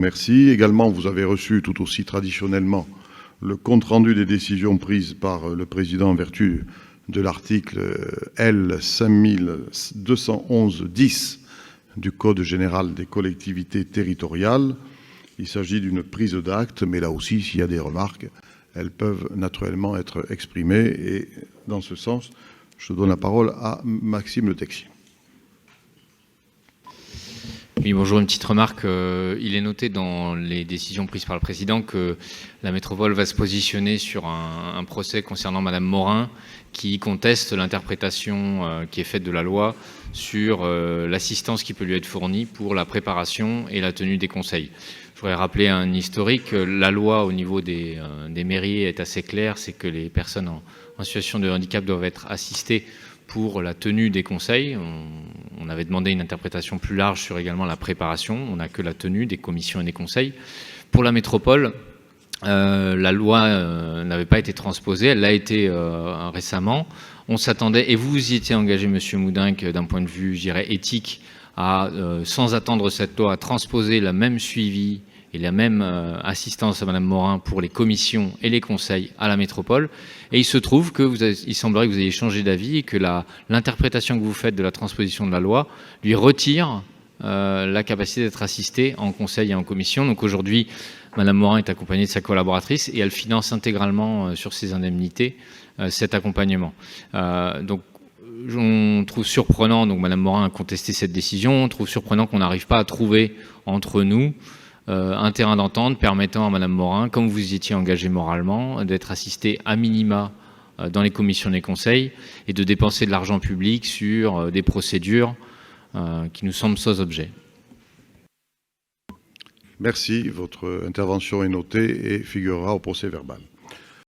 Merci. Également, vous avez reçu tout aussi traditionnellement le compte-rendu des décisions prises par le président en vertu de l'article L. 5211-10 du Code général des collectivités territoriales. Il s'agit d'une prise d'acte, mais là aussi, s'il y a des remarques, elles peuvent naturellement être exprimées. Et dans ce sens, je donne la parole à Maxime Le Texier. Oui, bonjour, une petite remarque. Il est noté dans les décisions prises par le président que la métropole va se positionner sur un procès concernant Madame Morin qui conteste l'interprétation qui est faite de la loi sur l'assistance qui peut lui être fournie pour la préparation et la tenue des conseils. Je voudrais rappeler un historique. La loi au niveau des mairies est assez claire, c'est que les personnes en situation de handicap doivent être assistées pour la tenue des conseils. On avait demandé une interprétation plus large sur également la préparation. On n'a que la tenue des commissions et des conseils. Pour la métropole, la loi n'avait pas été transposée. Elle l'a été récemment. On s'attendait, et vous y étiez engagé, Monsieur Moudinque, d'un point de vue, je dirais, éthique, à, sans attendre cette loi, à transposer la même suivi et la même assistance à Madame Morin pour les commissions et les conseils à la métropole. Et il se trouve que il semblerait que vous ayez changé d'avis et que l'interprétation que vous faites de la transposition de la loi lui retire la capacité d'être assistée en conseil et en commission. Donc aujourd'hui, Madame Morin est accompagnée de sa collaboratrice et elle finance intégralement sur ses indemnités cet accompagnement. Donc on trouve surprenant, donc Madame Morin a contesté cette décision, on trouve surprenant qu'on n'arrive pas à trouver entre nous un terrain d'entente permettant à Madame Morin, comme vous y étiez engagé moralement, d'être assistée à minima dans les commissions des conseils et de dépenser de l'argent public sur des procédures qui nous semblent sans objet. Merci. Votre intervention est notée et figurera au procès verbal.